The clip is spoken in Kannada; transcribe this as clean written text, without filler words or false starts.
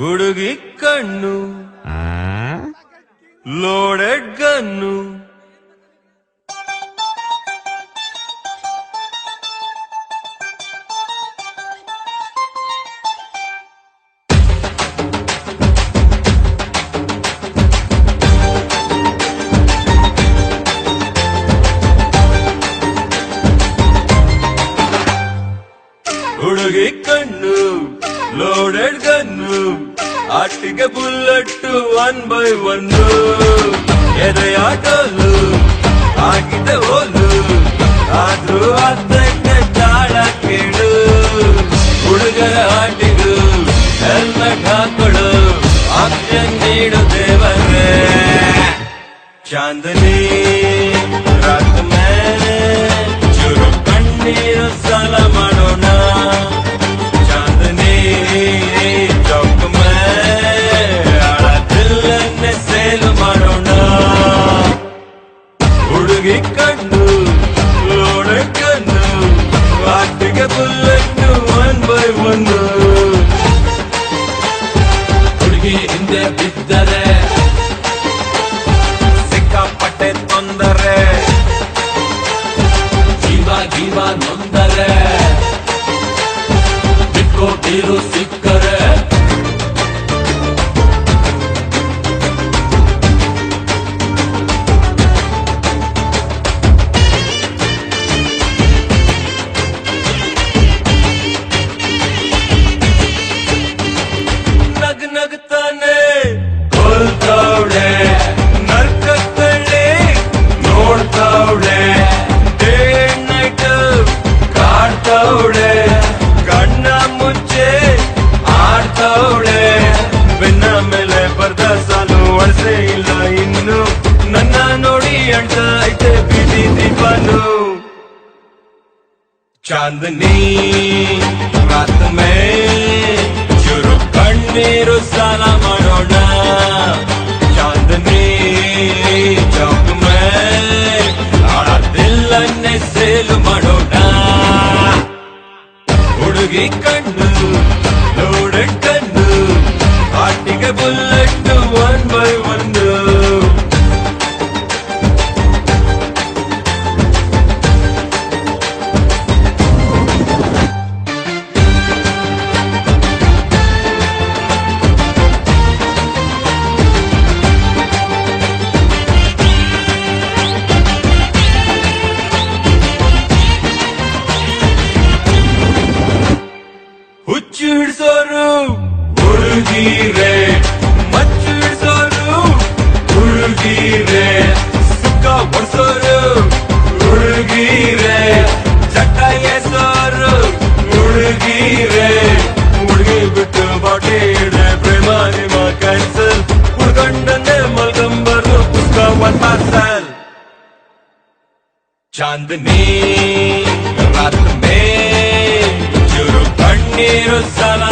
ಹುಡುಗಿ ಕಣ್ಣು ಲೋಡೆಡ್ ಗನ್ನು ಹುಡುಗಿ ಕಣ್ಣು ಲೋಡೆಡ್ ಗನ್ನು ಆಟಿಗೆ ಬುಲ್ಲಟ್ಟು 1 by 1 ಎದೆಯಾಟಲು ಆಗಿದೆ ಹೋಲು ಆದ್ರೂ ಅದಕ್ಕೆ ತಾಳ ಕೇಳು ಹುಡುಗರ ಆಟಿಗೂ ಹೆಲ್ಮೆಟ್ ಹಾಕೊಳು ಆಪ್ಷನ್ ನೀಡು ದೇವರೇ ಚಾಂದನಿ ರಾತ್ ಮೇಲೆ ಚೂರು ಕಣ್ಣೀರು ಸಾಲ ಮಾಡೋಣ ಚಾಂದನಿ ಚೌಕ್ ಮೇಲೆ ಸೇಲ್ ಮಾಡೋಣ ಹುಡುಗಿ ಕಣ್ಣು ಲೋಡೆ ಕಣ್ಣು ಆಟಿಗೆ ಬುಲ್ಲೆಟ್ಟು 1 by 1 ಹುಡುಗಿ ಹಿಂದೆ ಬಿದ್ದರೆ ಸಿಕ್ಕಾಪಟ್ಟೆ ತೊಂದರೆ ಜೀವ ನೊಂದರೆ ಬಿಕ್ಕೋ ಬೀರು ಸಿಕ್ಕರೆ ನಗ್ತಾನೆ ಕೊಲ್ತಾವಳೆ ನರ್ಕತ್ತಳ್ಳಿ ನೋಡ್ತಾವಳೆ ಡೇ ನೈಟ್ ಕಾಡ್ತಾವಳೆ ಕಣ್ಣ ಮುಚ್ಚೆ ಆಡ್ತಾವಳೆ ಬೆನ್ನ ಮೇಲೆ ಬರ್ದ ಸಾಲು ಅಳಸೆ ಇಲ್ಲ ಇನ್ನು ನನ್ನ ನೋಡಿ ಅಳ್ತಾ ಐತೆ ಬೀದಿ ದೀಪನು ಚಾಂದನಿ ರಾತ್ ಮೇ ಚೂರು ಕಣ್ಣೀರು ಸಾಲ ಮಾಡೋಣ ಚಾಂದನಿ ಚೌಕ್ ಮೇ ದಿಲ್ಲನ್ನೇ ಸೇಲು ಮಾಡೋಣ ಹುಡುಗಿ ಕಣ್ಣು ಲೋಡೆಡ್ ಕಣ್ಣು ಆಟಿಗೆ ಬುಲ್ಲೆಟ್ಟು 1 by 1 ಹುಚ್ಚು ಹಿಡ್ಸೋರು ಹುಡುಗೀರೆ ಮಚ್ಚು ಹಿಡ್ಸೋರು ಹುಡುಗೀರೆ ಸುಖ ಬಡ್ಸೋರು ಹುಡುಗೀರೆ ಚಟ ಎಸೋರು ಹುಡುಗೀರೆ ಹುಡುಗಿ ಬಿಟ್ಟು ಬಾಟಿ ಹಿಡ್ರೆ ಪ್ರೇಮ ನಿಮ್ಮ ಕ್ಯಾನ್ಸಲ್ ಹುಡ್ಕೊಂಡಂಗೆ ಮಲ್ಕೊಂಬರು ಪುಸ್ತಕ 1 parcel ಚಾಂದನಿ ರಾತ್ ಮೇ ಚೂರು ಕಣ್ಣೀರು ಸಾಲ